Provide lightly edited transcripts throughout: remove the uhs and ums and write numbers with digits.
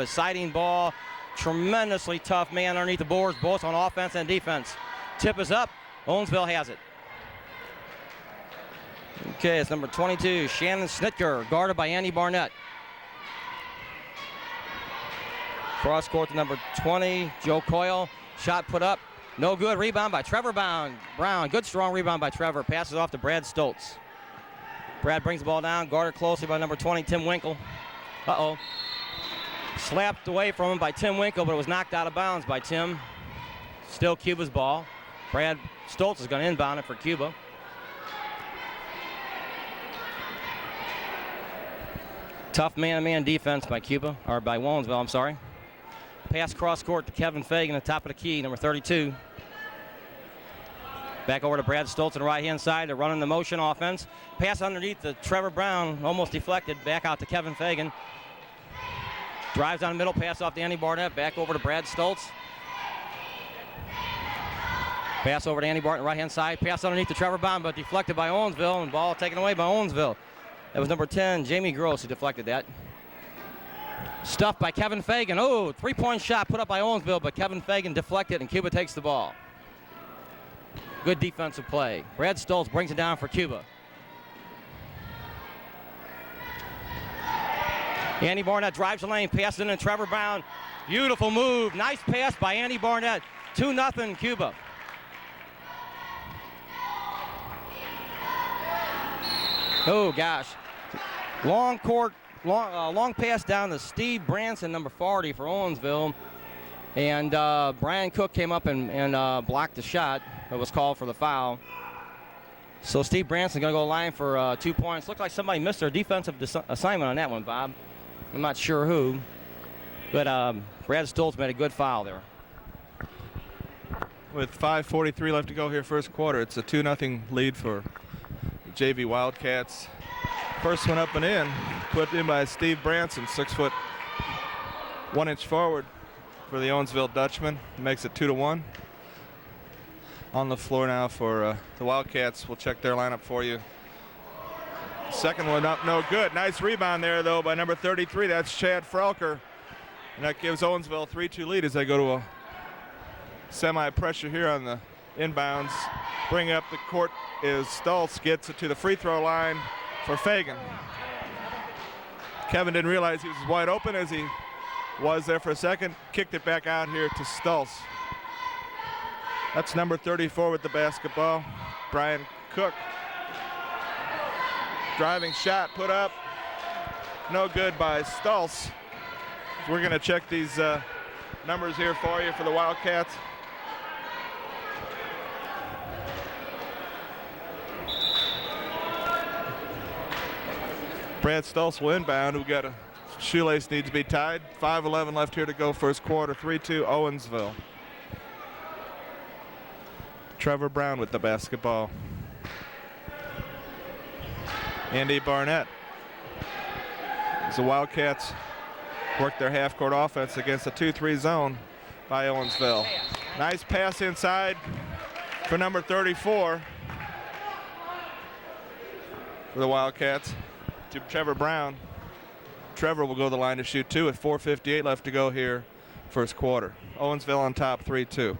A sighting ball, tremendously tough man underneath the boards, both on offense and defense. Tip is up. Owensville has it. Okay, it's number 22, Shannon Snitker, guarded by Andy Barnett. Cross court to number 20, Joe Coyle. Shot put up. No good. Rebound by Trevor Brown. Good strong rebound by Trevor. Passes off to Brad Stoltz. Brad brings the ball down, guarded closely by number 20, Tim Winkle. Uh-oh. Slapped away from him by Tim Winkle, but it was knocked out of bounds by Tim. Still Cuba's ball. Brad Stoltz is going to inbound it for Cuba. Tough man-to-man defense by Cuba, or by Owensville, I'm sorry. Pass cross court to Kevin Fagan at the top of the key, number 32. Back over to Brad Stoltz on the right-hand side. They're running the motion offense. Pass underneath to Trevor Brown, almost deflected. Back out to Kevin Fagan. Drives down the middle, pass off to Andy Barnett. Back over to Brad Stoltz. Pass over to Andy Barnett, right-hand side. Pass underneath to Trevor Brown, but deflected by Owensville, and ball taken away by Owensville. That was number 10, Jamie Gross, who deflected that. Stuffed by Kevin Fagan. Oh, three-point shot put up by Owensville, but Kevin Fagan deflected, and Cuba takes the ball. Good defensive play. Brad Stoltz brings it down for Cuba. Andy Barnett drives the lane, passes it in to Trevor Brown. Beautiful move. Nice pass by Andy Barnett. 2-0 Cuba. Oh, gosh. Long pass down to Steve Branson, number 40 for Owensville. And Brian Cook came up and blocked the shot that was called for the foul. So Steve Branson going to go line for 2 points. Looked like somebody missed their defensive assignment on that one, Bob. I'm not sure who. But Brad Stoltz made a good foul there. With 5:43 left to go here first quarter, it's a 2-0 lead for the JV Wildcats. First one up and in, put in by Steve Branson, 6 foot 1 inch forward for the Owensville Dutchman. Makes it 2-1. On the floor now for the Wildcats. We'll check their lineup for you. Second one up, no good. Nice rebound there, though, by number 33. That's Chad Frelker. And that gives Owensville a 3-2 lead as they go to a semi-pressure here on the inbounds. Bring up the court is Stoltz, gets it to the free throw line for Fagan. Kevin didn't realize he was wide open as he was there for a second. Kicked it back out here to Stoltz. That's number 34 with the basketball, Brian Cook. Driving shot put up, no good by Stoltz. We're going to check these numbers here for you for the Wildcats. Brad Stoltz will inbound. We've got a shoelace needs to be tied. 5:11 left here to go first quarter. 3-2 Owensville. Trevor Brown with the basketball. Andy Barnett. As the Wildcats work their half-court offense against a 2-3 zone by Owensville. Nice pass inside for number 34 for the Wildcats to Trevor Brown. Trevor will go to the line to shoot 2 at 4:58 left to go here first quarter. Owensville on top 3-2.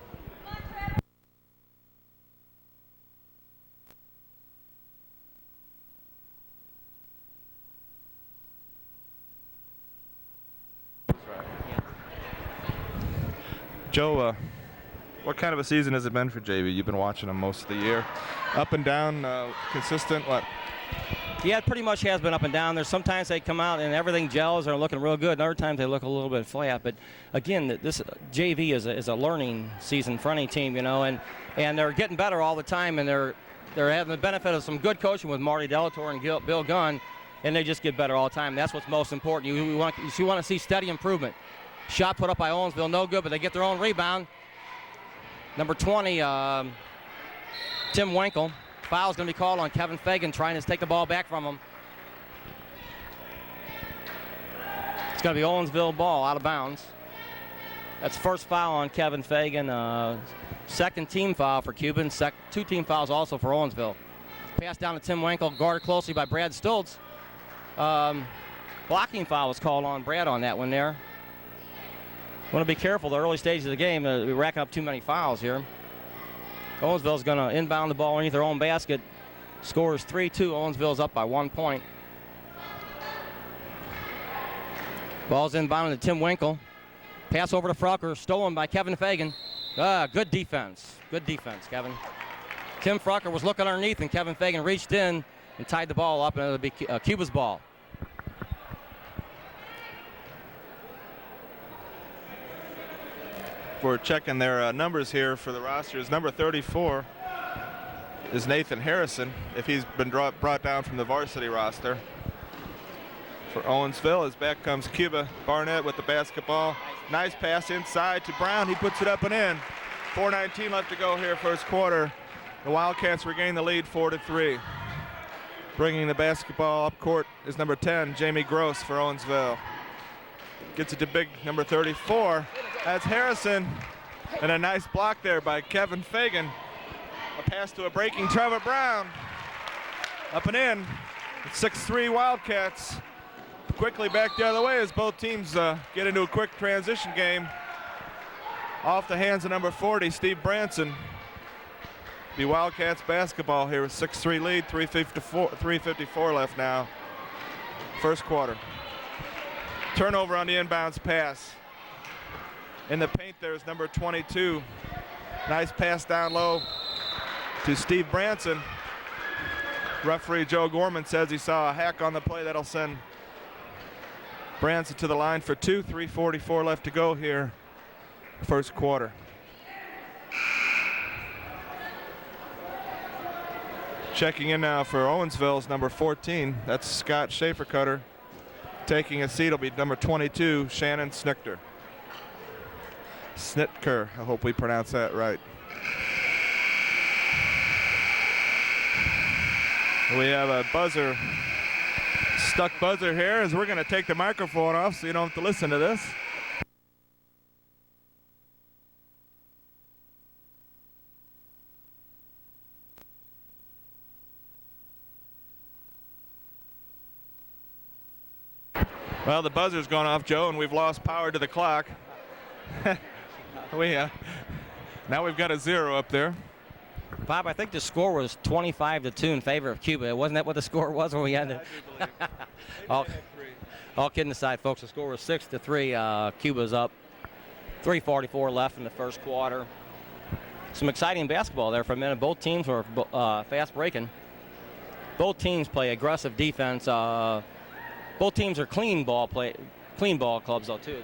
Joe, what kind of a season has it been for JV? You've been watching them most of the year. Up and down, consistent, what? Yeah, it pretty much has been up and down. There's sometimes they come out and everything gels and are looking real good, and other times they look a little bit flat. But again, this JV is a learning season for any team, you know, and they're getting better all the time, and they're having the benefit of some good coaching with Marty Delator and Bill Gunn, and they just get better all the time. That's what's most important. You want to see steady improvement. Shot put up by Owensville, no good, but they get their own rebound. Number 20, Tim Winkle. Foul's going to be called on Kevin Fagan, trying to take the ball back from him. It's going to be Owensville ball out of bounds. That's first foul on Kevin Fagan. Second team foul for Cuban. 2 team fouls also for Owensville. Pass down to Tim Winkle, guarded closely by Brad Stoltz. Blocking foul was called on Brad on that one there. Want to be careful the early stages of the game. We're racking up too many fouls here. Owensville's going to inbound the ball underneath their own basket. Score is 3-2. Owensville's up by 1 point. Ball's inbounded to Tim Winkle. Pass over to Frucker, stolen by Kevin Fagan. Good defense. Good defense, Kevin. Tim Frucker was looking underneath, and Kevin Fagan reached in and tied the ball up, and it'll be Cuba's ball. For checking their numbers here for the rosters, number 34 is Nathan Harrison, if he's been brought down from the varsity roster. For Owensville, as back comes Cuba. Barnett with the basketball. Nice pass inside to Brown. He puts it up and in. 4:19 left to go here, first quarter. The Wildcats regain the lead 4-3. Bringing the basketball up court is number 10, Jamie Gross for Owensville. Gets it to big number 34. That's Harrison. And a nice block there by Kevin Fagan. A pass to a breaking Trevor Brown. Up and in. It's 6-3 Wildcats. Quickly back the other way as both teams get into a quick transition game. Off the hands of number 40, Steve Branson. Be Wildcats basketball here with 6-3 lead, 3:54 left now. First quarter. Turnover on the inbounds pass. In the paint there's number 22. Nice pass down low to Steve Branson. Referee Joe Gorman says he saw a hack on the play that'll send Branson to the line for 2. 3:44 left to go here, first quarter. Checking in now for Owensville's number 14. That's Scott Schaefer-Cutter. Taking a seat will be number 22, Shannon Snicker. Snitker, I hope we pronounce that right. We have a buzzer, stuck buzzer here, as we're going to take the microphone off so you don't have to listen to this. Well, the buzzer's gone off, Joe, and we've lost power to the clock. Now we've got a 0 up there. Bob, I think the score was 25-2 in favor of Cuba. Wasn't that what the score was when we ended? I do believe. all kidding aside, folks, the score was 6-3. Cuba's up. 3:44 left in the first quarter. Some exciting basketball there for a minute. Both teams were fast breaking. Both teams play aggressive defense. Both teams are clean ball clubs though too.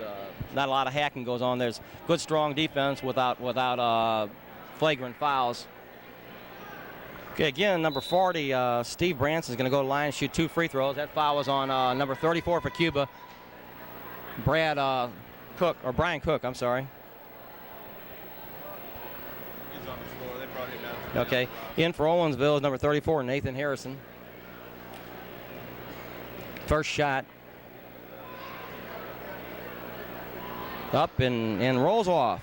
Not a lot of hacking goes on. There's good strong defense without flagrant fouls. Okay, again, number 40, Steve Branson is going to go to the line and shoot 2 free throws. That foul was on number 34 for Cuba, Brian Cook, I'm sorry. He's on the floor. They brought him down. Okay, in for Owensville is number 34, Nathan Harrison. First shot. Up and rolls off.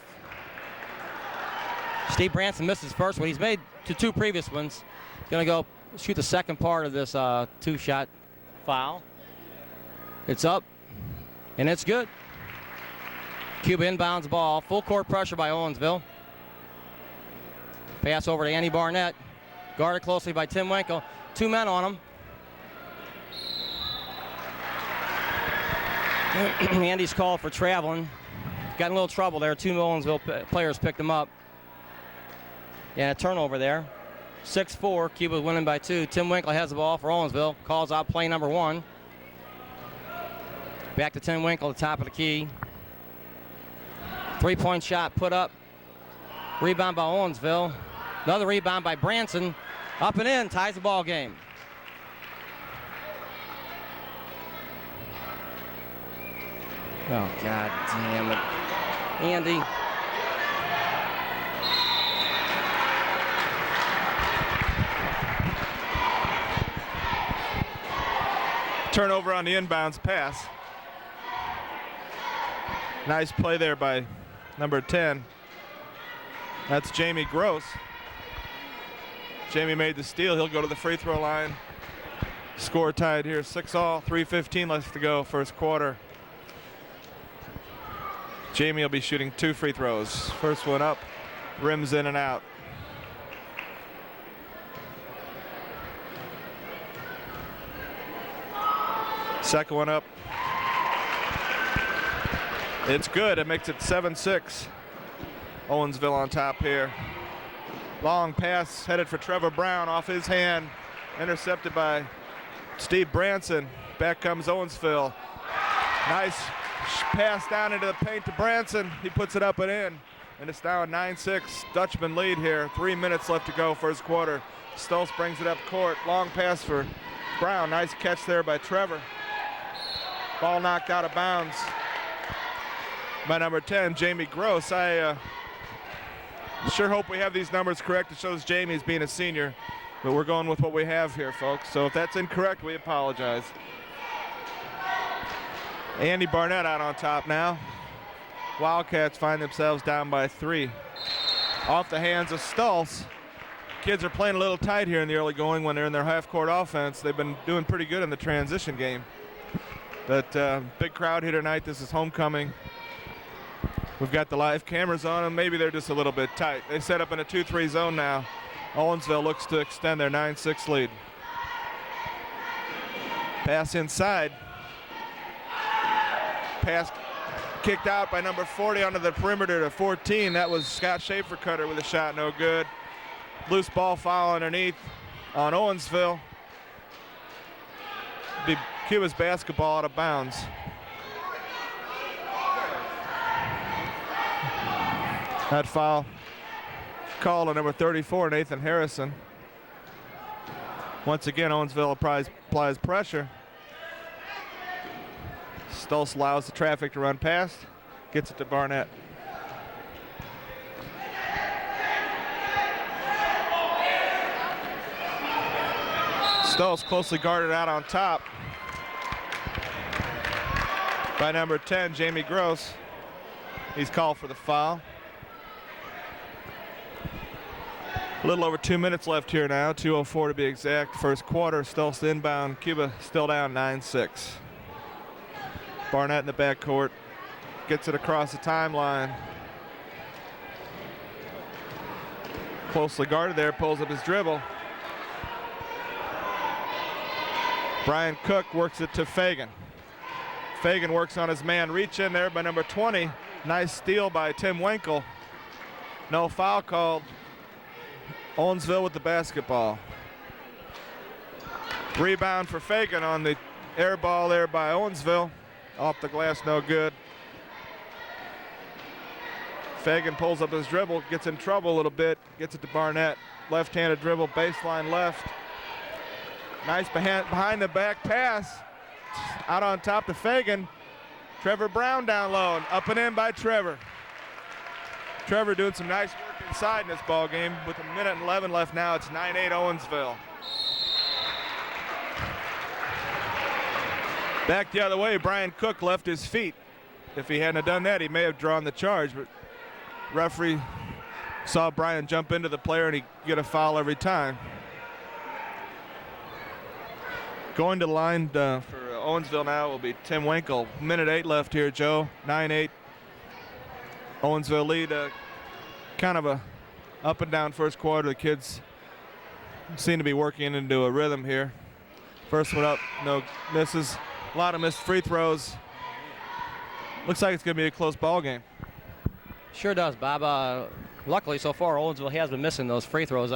Steve Branson missed his first one. He's made 2 previous ones. He's going to go shoot the second part of this 2-shot foul. It's up, and it's good. Cuba inbounds ball. Full court pressure by Owensville. Pass over to Andy Barnett. Guarded closely by Tim Winkle. 2 men on him. Andy's called for traveling. Got in a little trouble there. 2 Owensville players picked him up. Yeah, a turnover there. 6-4, Cuba winning by 2. Tim Winkle has the ball for Owensville. Calls out play number 1. Back to Tim Winkle at the top of the key. 3-point shot put up. Rebound by Owensville. Another rebound by Branson. Up and in, ties the ball game. Oh, God damn it. Andy. Turnover on the inbounds pass. Nice play there by number 10. That's Jamie Gross. Jamie made the steal. He'll go to the free throw line. Score tied here, 6-all, 3:15 left to go, first quarter. Jamie will be shooting 2 free throws. First one up, rims in and out. Second one up. It's good. It makes it 7-6. Owensville on top here. Long pass headed for Trevor Brown off his hand. Intercepted by Steve Branson. Back comes Owensville. Nice pass down into the paint to Branson. He puts it up and in. And it's now a 9-6 Dutchman lead here. 3 minutes left to go first quarter. Stoltz brings it up court. Long pass for Brown. Nice catch there by Trevor. Ball knocked out of bounds by number 10, Jamie Gross. I sure hope we have these numbers correct. It shows Jamie as being a senior, but we're going with what we have here, folks. So if that's incorrect, we apologize. Andy Barnett out on top now. Wildcats find themselves down by 3. Off the hands of Stoltz. Kids are playing a little tight here in the early going when they're in their half-court offense. They've been doing pretty good in the transition game. But big crowd here tonight. This is homecoming. We've got the live cameras on them. Maybe they're just a little bit tight. They set up in a 2-3 zone now. Owensville looks to extend their 9-6 lead. Pass inside. Pass kicked out by number 40 onto the perimeter to 14. That was Scott Schaefer Cutter with a shot, no good. Loose ball foul underneath on Owensville. Be Cuba's basketball out of bounds. That foul called on number 34, Nathan Harrison. Once again, Owensville applies pressure. Stoltz allows the traffic to run past, gets it to Barnett. Stoltz closely guarded out on top by number 10, Jamie Gross. He's called for the foul. A little over 2 minutes left here now, 2:04 to be exact. First quarter, Stoltz inbound. Cuba still down 9-6. Barnett in the backcourt, gets it across the timeline. Closely guarded there, pulls up his dribble. Brian Cook works it to Fagan. Fagan works on his man, reach in there by number 20. Nice steal by Tim Winkle. No foul called. Owensville with the basketball. Rebound for Fagan on the air ball there by Owensville. Off the glass, no good. Fagan pulls up his dribble, gets in trouble a little bit, gets it to Barnett. Left-handed dribble, baseline left. Nice behind the back pass. Out on top to Fagan. Trevor Brown down low, and up and in by Trevor. Trevor doing some nice work inside in this ball game. With a minute and 11 left now, it's 9-8 Owensville. Back the other way, Brian Cook left his feet. If he hadn't have done that, he may have drawn the charge, but referee saw Brian jump into the player and he get a foul every time. Going to the line for Owensville now will be Tim Winkle. Minute 8 left here, Joe. 9-8. Owensville lead. Kind of a up and down first quarter. The kids seem to be working into a rhythm here. First one up, no misses. A lot of missed free throws. Looks like it's going to be a close ball game. Sure does, Bob. Luckily, so far, Owensville has been missing those free throws.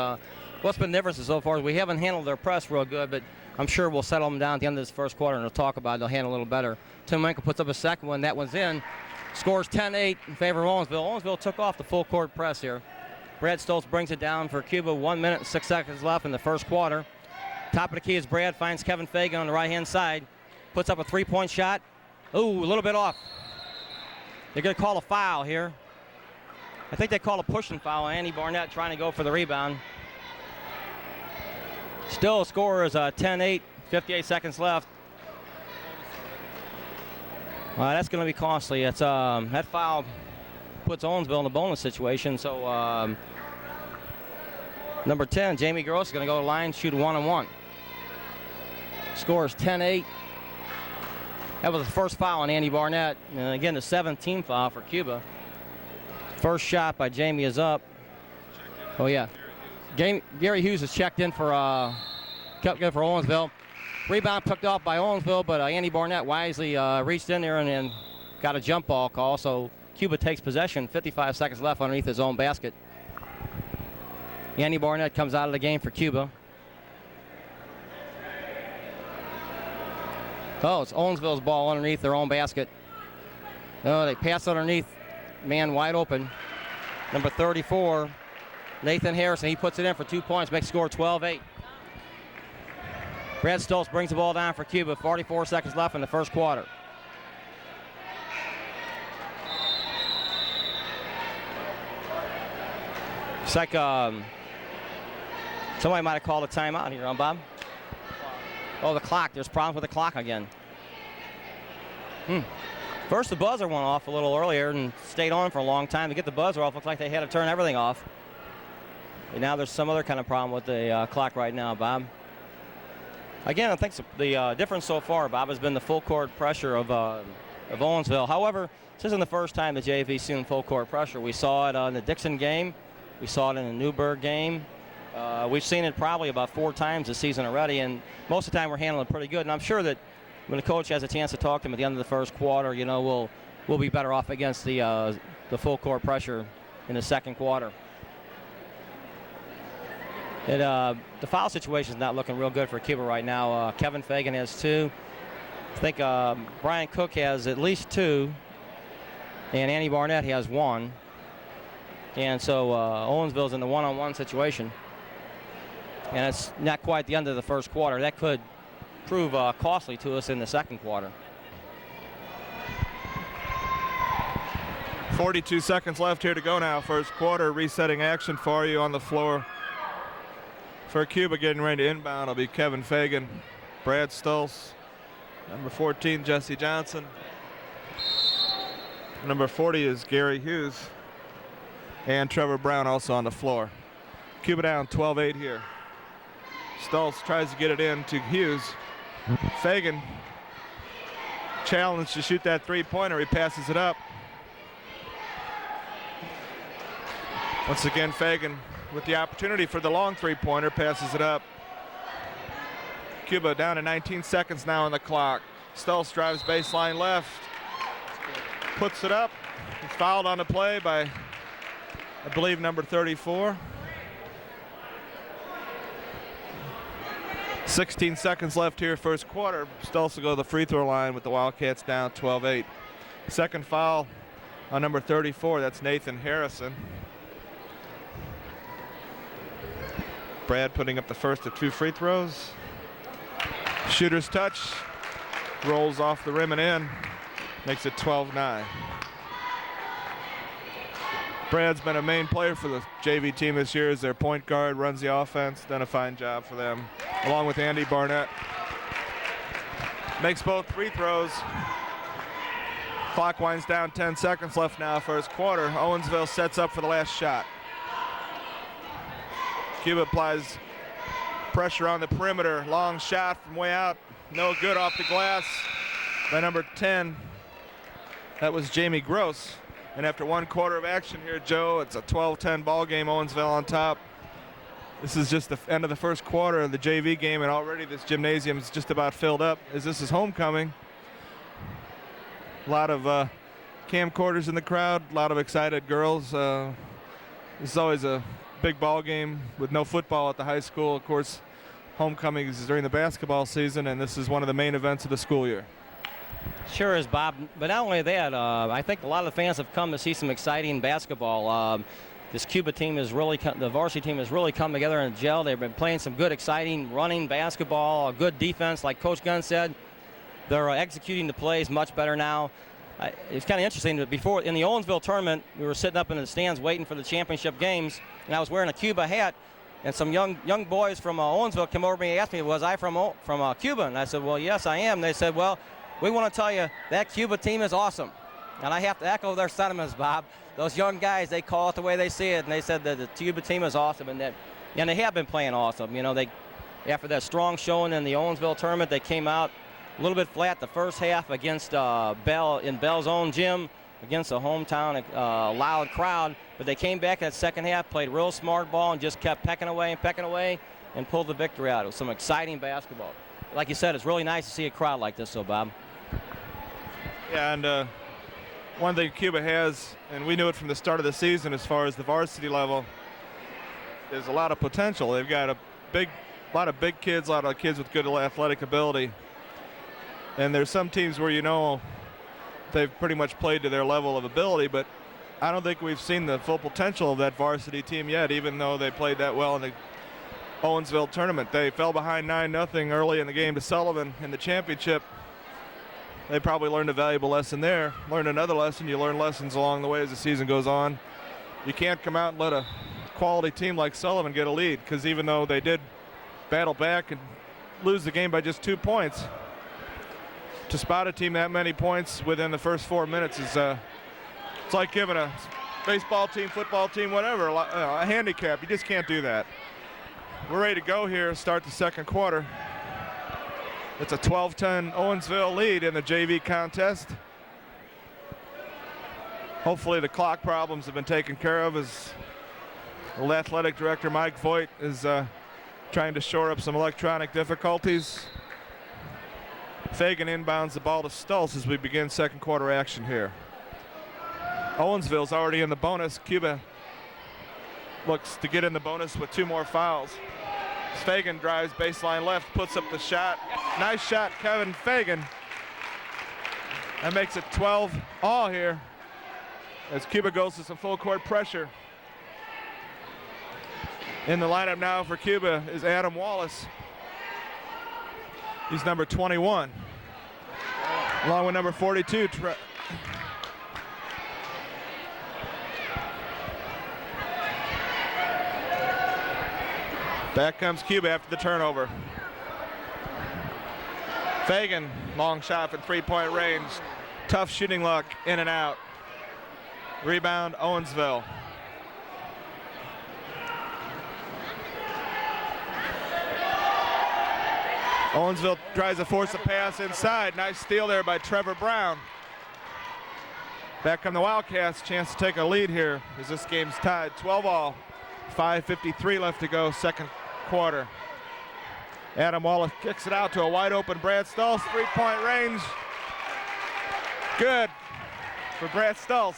What's been the difference so far is we haven't handled their press real good, but I'm sure we'll settle them down at the end of this first quarter and we'll talk about it. They'll handle a little better. Tim Winkle puts up a second one. That one's in. Scores 10-8 in favor of Owensville. Owensville took off the full court press here. Brad Stoltz brings it down for Cuba. 1 minute and 6 seconds left in the first quarter. Top of the key is Brad finds Kevin Fagan on the right-hand side. Puts up a three-point shot. Ooh, a little bit off. They're going to call a foul here. I think they call a pushing foul. Andy Barnett trying to go for the rebound. Still, score is 10-8, 58 seconds left. That's going to be costly. It's that foul puts Owensville in a bonus situation. So number 10, Jamie Gross, is going to go to the line, shoot a 1-on-1. Score is 10-8. That was the first foul on Andy Barnett. And again, the 7th team foul for Cuba. First shot by Jamie is up. Oh, yeah. Gary Hughes is checked in for Owensville. Rebound picked off by Owensville, but Andy Barnett wisely reached in there and got a jump ball call. So Cuba takes possession, 55 seconds left underneath his own basket. Andy Barnett comes out of the game for Cuba. Oh, it's Owensville's ball underneath their own basket. Oh, they pass underneath. Man wide open. Number 34, Nathan Harrison. He puts it in for 2 points, makes the score 12-8. Brad Stoltz brings the ball down for Cuba. 44 seconds left in the first quarter. It's like somebody might have called a timeout here, Bob? Oh, the clock. There's problems with the clock again. First, the buzzer went off a little earlier and stayed on for a long time. To get the buzzer off, looks like they had to turn everything off. And now there's some other kind of problem with the clock right now, Bob. Again, I think the difference so far, Bob, has been the full court pressure of Owensville. However, this isn't the first time the JV's seen full court pressure. We saw it in the Dixon game. We saw it in the Newburgh game. We've seen it probably about 4 times this season already, and most of the time we're handling it pretty good. And I'm sure that when the coach has a chance to talk to him at the end of the first quarter, you know, we'll be better off against the full court pressure in the second quarter. And the foul situation is not looking real good for Cuba right now. Kevin Fagan has 2. I think Brian Cook has at least 2, and Andy Barnett has 1. And so Owensville's in the one-on-one situation. And it's not quite the end of the first quarter. That could prove costly to us in the second quarter. 42 seconds left here to go now. First quarter, resetting action for you on the floor. For Cuba, getting ready to inbound will be Kevin Fagan, Brad Stoltz, number 14, Jesse Johnson. Number 40 is Gary Hughes. And Trevor Brown also on the floor. Cuba down 12-8 here. Stoltz tries to get it in to Hughes. Fagan challenged to shoot that 3-pointer. He passes it up. Once again, Fagan with the opportunity for the long 3-pointer, passes it up. Cuba down to 19 seconds now on the clock. Stoltz drives baseline left. Puts it up. He's fouled on the play by, I believe, number 34. 16 seconds left here, first quarter. Stoltz will go to the free throw line with the Wildcats down 12-8. Second foul on number 34, that's Nathan Harrison. Brad putting up the first of 2 free throws. Shooter's touch, rolls off the rim and in, makes it 12-9. Brad's been a main player for the JV team this year as their point guard, runs the offense, done a fine job for them, along with Andy Barnett. Makes both free throws. Clock winds down, 10 seconds left now, first quarter. Owensville sets up for the last shot. Cuba applies pressure on the perimeter. Long shot from way out. No good off the glass by number 10. That was Jamie Gross. And after 1 quarter of action here, Joe, it's a 12-10 ball game. Owensville on top. This is just the end of the first quarter of the JV game, and already this gymnasium is just about filled up as this is homecoming. A lot of camcorders in the crowd, a lot of excited girls. This is always a big ball game with no football at the high school. Of course, homecoming is during the basketball season, and this is one of the main events of the school year. Sure is, Bob. But not only that, I think a lot of the fans have come to see some exciting basketball. This Cuba team is really, the varsity team has really come together and gel. They've been playing some good, exciting running basketball, good defense, like Coach Gunn said. They're executing the plays much better now. It's kind of interesting that before, in the Owensville tournament, we were sitting up in the stands waiting for the championship games, and I was wearing a Cuba hat, and some young boys from Owensville came over to me and asked me, was I from Cuba? And I said, well, yes, I am. And they said, well, we want to tell you that Cuba team is awesome. And I have to echo their sentiments, Bob. Those young guys, they call it the way they see it, and they said that the Cuba team is awesome, and they have been playing awesome. You know, after that strong showing in the Owensville tournament, they came out a little bit flat the first half against Bell in Bell's own gym against a hometown loud crowd, but they came back that second half, played real smart ball, and just kept pecking away and pulled the victory out. It was some exciting basketball. Like you said, it's really nice to see a crowd like this, though, Bob. Yeah, and one thing Cuba has, and we knew it from the start of the season as far as the varsity level, is a lot of potential. They've got a lot of big kids, a lot of kids with good athletic ability. And there's some teams where, you know, they've pretty much played to their level of ability, but I don't think we've seen the full potential of that varsity team yet, even though they played that well in the Owensville tournament. They fell behind 9-0 early in the game to Sullivan in the championship. They probably learned a valuable lesson there. Learned another lesson. You learn lessons along the way as the season goes on. You can't come out and let a quality team like Sullivan get a lead, because even though they did battle back and lose the game by just 2 points, to spot a team that many points within the first 4 minutes is it's like giving a baseball team, football team, whatever, a handicap. You just can't do that. We're ready to go here, start the second quarter. It's a 12-10 Owensville lead in the JV contest. Hopefully the clock problems have been taken care of as the athletic director Mike Voigt is trying to shore up some electronic difficulties. Fagan inbounds the ball to Stultz as we begin second quarter action here. Owensville's already in the bonus. Cuba looks to get in the bonus with 2 more fouls. Fagan drives baseline left, puts up the shot. Nice shot, Kevin Fagan. That makes it 12 all here as Cuba goes to some full court pressure. In the lineup now for Cuba is Adam Wallace. He's number 21, along with number 42. Back comes Cuba after the turnover. Fagan, long shot from 3-point range. Tough shooting luck, in and out. Rebound, Owensville. Owensville tries to force a pass inside. Nice steal there by Trevor Brown. Back come the Wildcats, chance to take a lead here as this game's tied 12-all. 5:53 left to go, second quarter. Adam Wallace kicks it out to a wide open Brad Stultz, 3-point range. Good for Brad Stultz.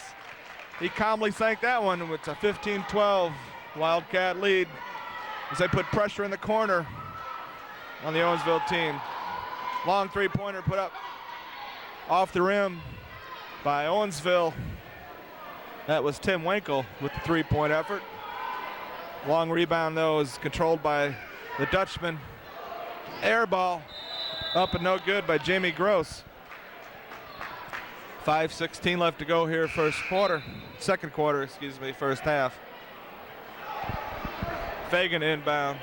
He calmly sank that one. It's a 15-12 Wildcat lead as they put pressure in the corner on the Owensville team. Long 3-pointer put up off the rim by Owensville. That was Tim Winkle with the 3-point effort. Long rebound, though, is controlled by the Dutchman. Air ball up and no good by Jamie Gross. 5:16 left to go here, second quarter, first half. Fagan inbound.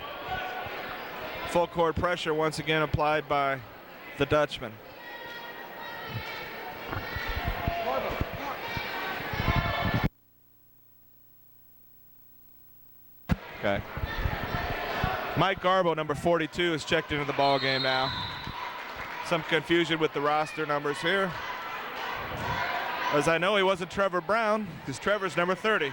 Full court pressure once again applied by the Dutchman. Okay. Mike Garbo, number 42, is checked into the ball game now. Some confusion with the roster numbers here, as I know he wasn't Trevor Brown, because Trevor's number 30.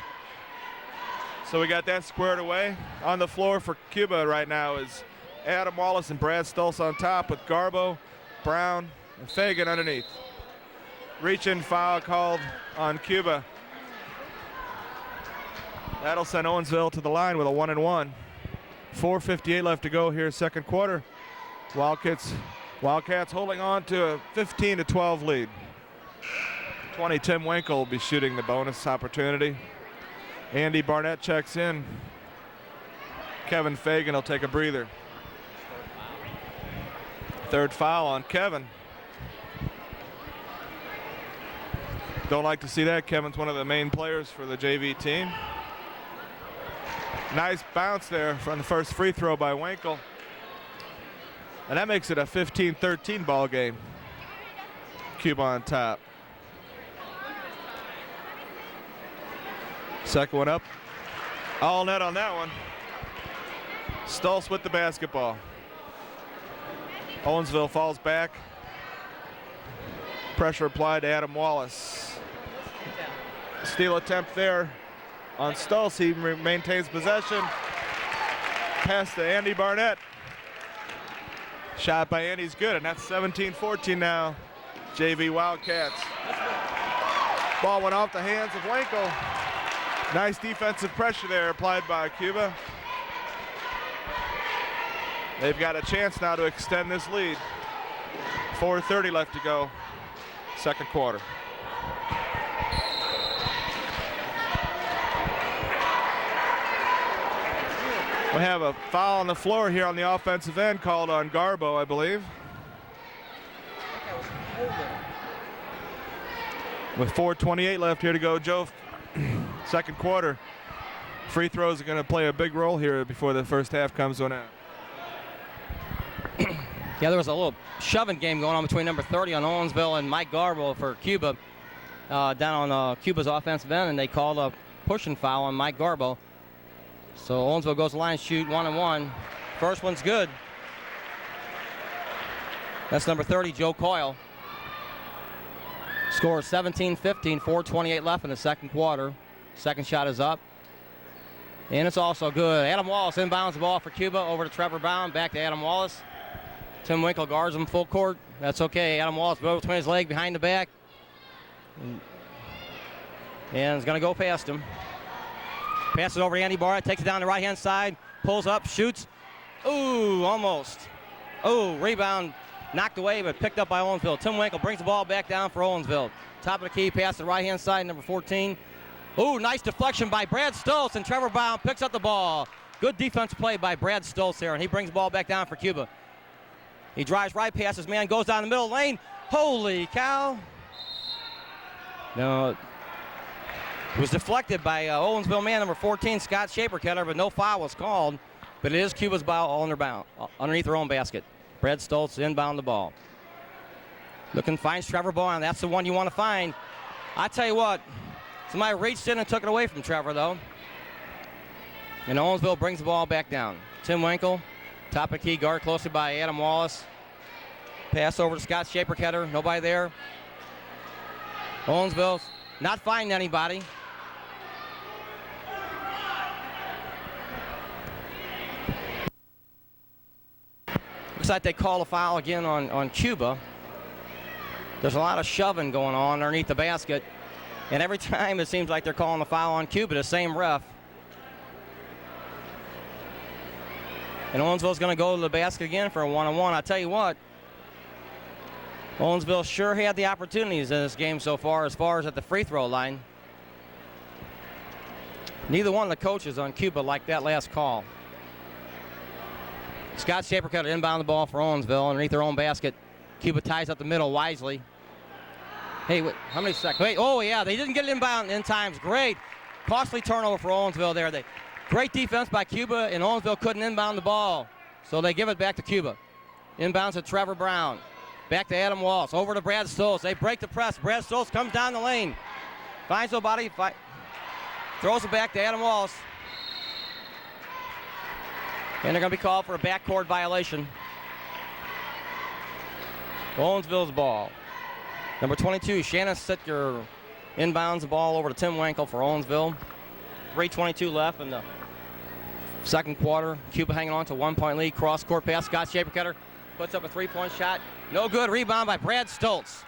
So we got that squared away. On the floor for Cuba right now is Adam Wallace and Brad Stultz on top, with Garbo, Brown, and Fagan underneath. Reach-in foul called on Cuba. That'll send Owensville to the line with a 1-and-1. 4:58 left to go here, second quarter. Wildcats holding on to a 15-12 lead. 20 Tim Winkle will be shooting the bonus opportunity. Andy Barnett checks in. Kevin Fagan will take a breather. Third foul on Kevin. Don't like to see that. Kevin's one of the main players for the JV team. Nice bounce there from the first free throw by Winkle. And that makes it a 15-13 ball game. Cuba on top. Second one up. All net on that one. Stultz with the basketball. Owensville falls back. Pressure applied to Adam Wallace. Steal attempt there on Stultz. He maintains possession. Pass to Andy Barnett. Shot by Andy's good, and that's 17-14 now. JV Wildcats. Ball went off the hands of Winkle. Nice defensive pressure there applied by Cuba. They've got a chance now to extend this lead. 4:30 left to go, second quarter. We have a foul on the floor here on the offensive end called on Garbo, I believe. With 4:28 left here to go, Joe, second quarter. Free throws are going to play a big role here before the first half comes to an end. Yeah, there was a little shoving game going on between number 30 on Owensville and Mike Garbo for Cuba down on Cuba's offensive end, and they called a pushing foul on Mike Garbo. So Owensville goes to the line, shoot 1-1. First one's good. That's number 30, Joe Coyle. Score 17-15, 4:28 left in the second quarter. Second shot is up. And it's also good. Adam Wallace inbounds the ball for Cuba over to Trevor Brown. Back to Adam Wallace. Tim Winkle guards him full court. That's okay. Adam Wallace between his leg behind the back. And is going to go past him. Passes over to Andy Barnett. Takes it down the right-hand side. Pulls up. Shoots. Ooh, almost. Ooh, rebound. Knocked away, but picked up by Owensville. Tim Winkle brings the ball back down for Owensville. Top of the key, pass to the right-hand side, number 14. Ooh, nice deflection by Brad Stultz, and Trevor Brown picks up the ball. Good defense play by Brad Stultz there, and he brings the ball back down for Cuba. He drives right past his man, goes down the middle lane. Holy cow. No, it was deflected by Owensville man, number 14, Scott Shaperketter, but no foul was called. But it is Cuba's ball underneath their own basket. Brad Stultz inbound the ball. Looking, finds Trevor Brown. That's the one you want to find. I tell you what, somebody reached in and took it away from Trevor, though. And Owensville brings the ball back down. Tim Winkle, top of the key, guard closely by Adam Wallace. Pass over to Scott Shaperketter. Nobody there. Owensville not finding anybody. Looks like they call a foul again on Cuba. There's a lot of shoving going on underneath the basket. And every time it seems like they're calling a foul on Cuba, the same ref. And Owensville's going to go to the basket again for a 1-on-1. I tell you what, Owensville sure had the opportunities in this game so far as at the free throw line. Neither one of the coaches on Cuba liked that last call. Scott Shapercutter inbound the ball for Owensville underneath their own basket. Cuba ties up the middle wisely. Hey, wait, how many seconds? Wait, oh yeah, they didn't get it inbound in times. Great. Costly turnover for Owensville there. Great defense by Cuba, and Owensville couldn't inbound the ball. So they give it back to Cuba. Inbounds to Trevor Brown. Back to Adam Wallace. Over to Brad Stultz. They break the press. Brad Stultz comes down the lane. Finds nobody. Throws it back to Adam Wallace. And they're going to be called for a backcourt violation. Owensville's ball. Number 22, Shannon Sitker inbounds the ball over to Tim Winkle for Owensville. 3:22 left in the second quarter. Cuba hanging on to 1-point lead. Cross-court pass. Scott Shapercutter puts up a three-point shot. No good. Rebound by Brad Stultz.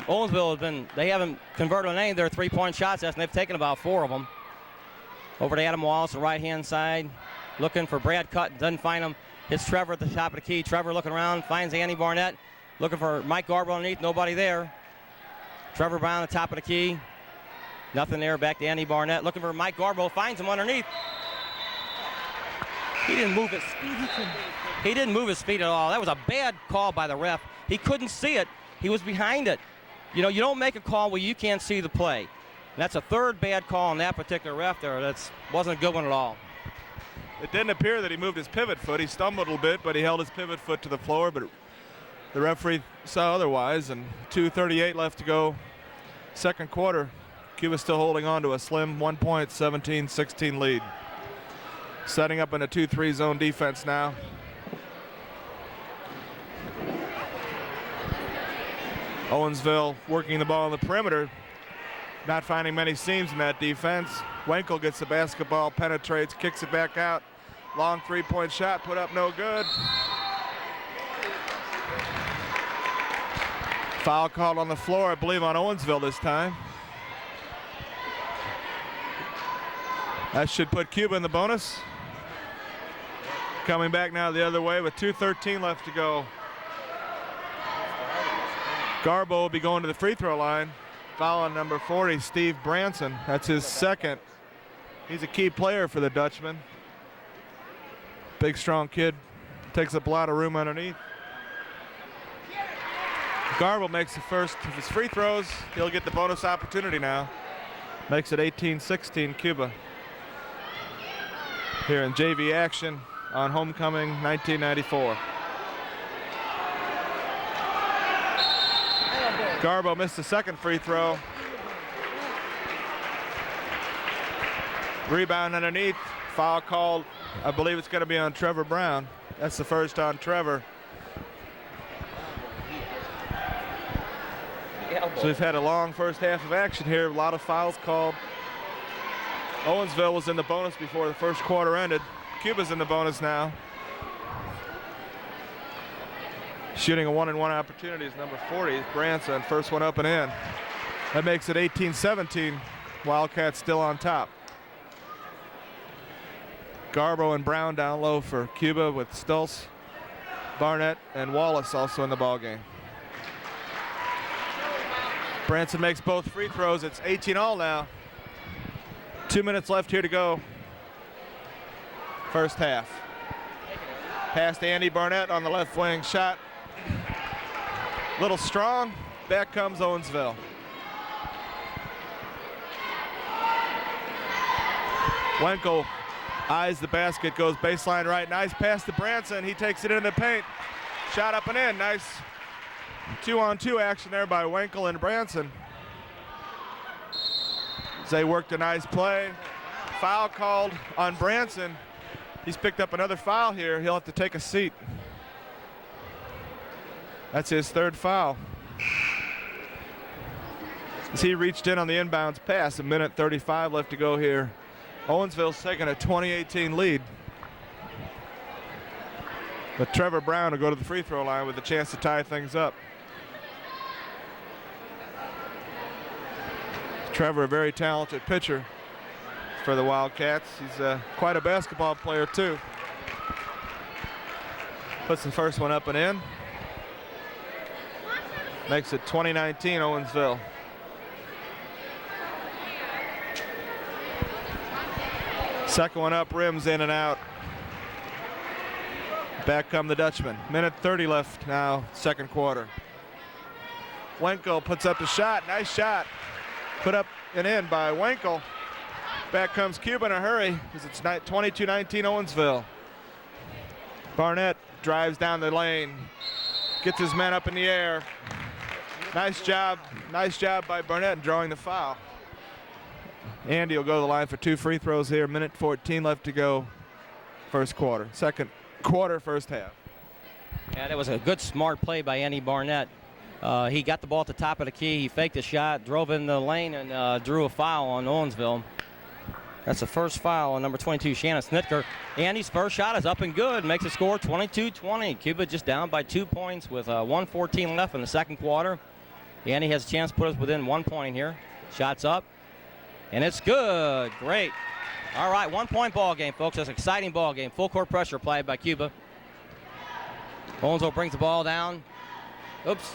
Owensville they haven't converted on any of their three-point shots, and they've taken about 4 of them. Over to Adam Wallace, the right-hand side. Looking for Brad Cut, doesn't find him. Hits Trevor at the top of the key. Trevor looking around, finds Andy Barnett. Looking for Mike Garbo underneath, nobody there. Trevor Brown at the top of the key. Nothing there, back to Andy Barnett. Looking for Mike Garbo, finds him underneath. He didn't move his feet. He didn't move his feet at all. That was a bad call by the ref. He couldn't see it. He was behind it. You know, you don't make a call where you can't see the play. And that's a third bad call on that particular ref there. That wasn't a good one at all. It didn't appear that he moved his pivot foot. He stumbled a little bit, but he held his pivot foot to the floor. But the referee saw otherwise, and 2:38 left to go, second quarter. Cuba still holding on to a slim 1-point, 17-16 lead. Setting up in a 2-3 zone defense now. Owensville working the ball on the perimeter, not finding many seams in that defense. Wenkel gets the basketball, penetrates, kicks it back out. Long three-point shot, put up no good. Foul called on the floor, I believe on Owensville this time. That should put Cuba in the bonus. Coming back now the other way with 2:13 left to go. Garbo will be going to the free throw line. Foul on number 40, Steve Branson. That's his second. He's a key player for the Dutchman. Big, strong kid. Takes up a lot of room underneath. Garbo makes the first of his free throws. He'll get the bonus opportunity now. Makes it 18-16 Cuba. Here in JV action on homecoming 1994. Garbo missed the second free throw. Rebound underneath. Foul called. I believe it's going to be on Trevor Brown. That's the first on Trevor. So we've had a long first half of action here. A lot of fouls called. Owensville was in the bonus before the first quarter ended. Cuba's in the bonus now. Shooting a 1-and-1 opportunity is number 40, Branson. First one up and in. That makes it 18-17. Wildcats still on top. Garbo and Brown down low for Cuba with Stultz, Barnett, and Wallace also in the ballgame. Branson makes both free throws. It's 18-all now. 2 minutes left here to go. First half. Pass to Andy Barnett on the left wing. Shot. Little strong. Back comes Owensville. Wenkel eyes the basket, goes baseline right. Nice pass to Branson. He takes it into the paint. Shot up and in. Nice 2-on-2 action there by Wenkel and Branson. They worked a nice play. Foul called on Branson. He's picked up another foul here. He'll have to take a seat. That's his third foul. As he reached in on the inbounds pass, 1:35 left to go here. Owensville's taking a 20-18 lead. But Trevor Brown will go to the free throw line with a chance to tie things up. Trevor, a very talented pitcher for the Wildcats. He's quite a basketball player too. Puts the first one up and in. Makes it 20-19 Owensville. Second one up, rims in and out. Back come the Dutchman. 1:30 left now, second quarter. Wenkel puts up the shot, nice shot. Put up and in by Wenkel. Back comes Cuba in a hurry because it's 22-19 Owensville. Barnett drives down the lane, gets his man up in the air. Nice job by Barnett in drawing the foul. Andy will go to the line for 2 free throws here. 1:14 left to go, first quarter. Second quarter, first half. Yeah, that was a good, smart play by Andy Barnett. He got the ball at the top of the key. He faked a shot, drove in the lane, and drew a foul on Owensville. That's the first foul on number 22, Shannon Snitker. Andy's first shot is up and good. Makes the score 22-20. Cuba just down by 2 points with 1:14 left in the second quarter. Andy has a chance to put us within 1 point here. Shots up, and it's good. Great. All right, 1 point ball game, folks. That's an exciting ball game. Full court pressure applied by Cuba. Owensville brings the ball down. Oops.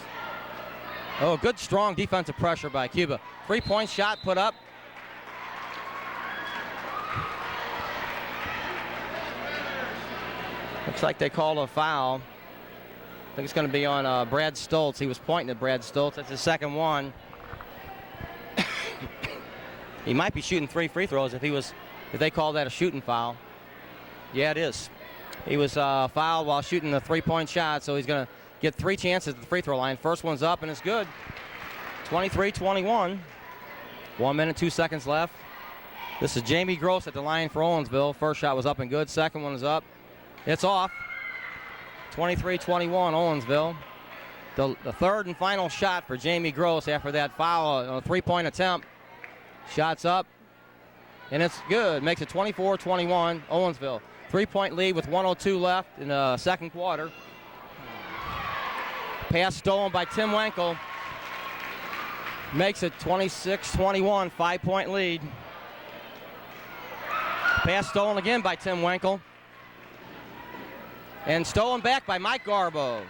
Oh, good, strong defensive pressure by Cuba. 3-point shot put up. Looks like they called a foul. I think it's going to be on Brad Stultz. He was pointing at Brad Stultz. That's his second one. He might be shooting 3 free throws if they call that a shooting foul. Yeah, it is. He was fouled while shooting a 3-point shot, so he's going to get 3 chances at the free throw line. First one's up, and it's good. 23-21. 1 minute, 2 seconds left. This is Jamie Gross at the line for Owensville. First shot was up and good. Second one is up. It's off. 23-21 Owensville. the third and final shot for Jamie Gross after that foul on a three-point attempt. Shots up, and it's good. Makes it 24-21, Owensville. Three-point lead with 1:02 left in the second quarter. Pass stolen by Tim Wenkel. Makes it 26-21, 5-point lead. Pass stolen again by Tim Wenkel. And stolen back by Mike Garbo.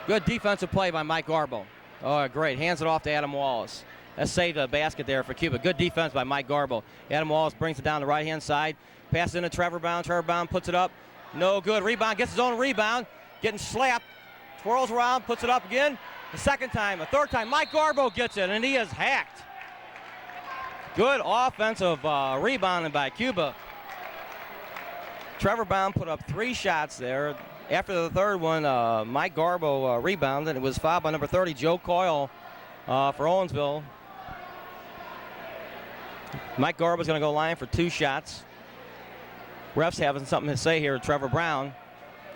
Good defensive play by Mike Garbo. Oh, great. Hands it off to Adam Wallace. That saved a basket there for Cuba. Good defense by Mike Garbo. Adam Wallace brings it down the right-hand side. Passes into Trevor Brown. Trevor Brown puts it up. No good. Rebound. Gets his own rebound. Getting slapped. Twirls around. Puts it up again. The second time. A third time. Mike Garbo gets it, and he is hacked. Good offensive rebounding by Cuba. Trevor Brown put up 3 shots there. After the third one, Mike Garbo rebounded. It was fouled by number 30, Joe Coyle, for Owensville. Mike Garbo's going to go line for 2 shots. Refs having something to say here to Trevor Brown.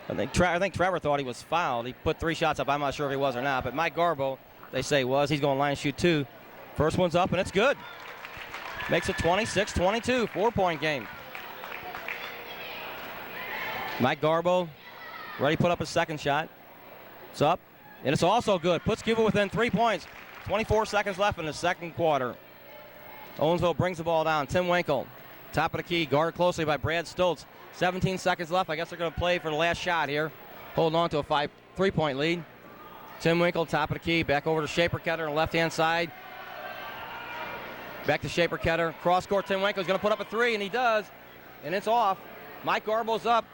I think Trevor thought he was fouled. He put 3 shots up. I'm not sure if he was or not, but Mike Garbo, they say was. He's going to line and shoot 2. First one's up, and it's good. Makes it 26-22, 4-point game. Mike Garbo ready to put up his second shot. It's up, and it's also good. Puts Cuba within 3 points. 24 seconds left in the second quarter. Owensville brings the ball down. Tim Wenkel, top of the key, guarded closely by Brad Stoltz. 17 seconds left. I guess they're going to play for the last shot here. Holding on to a 3-point lead. Tim Wenkel, top of the key, back over to Shaper Ketter on the left-hand side. Back to Shaper Ketter. Cross court, Tim Wenkel's going to put up a 3, and he does. And it's off. Mike Garbo's up.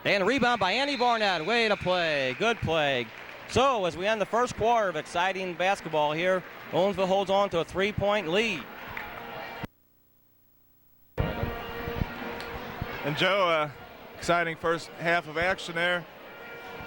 And a rebound by Andy Barnett. Way to play. Good play. So as we end the first quarter of exciting basketball here, Owensville holds on to a 3-point lead. And Joe, exciting first half of action there.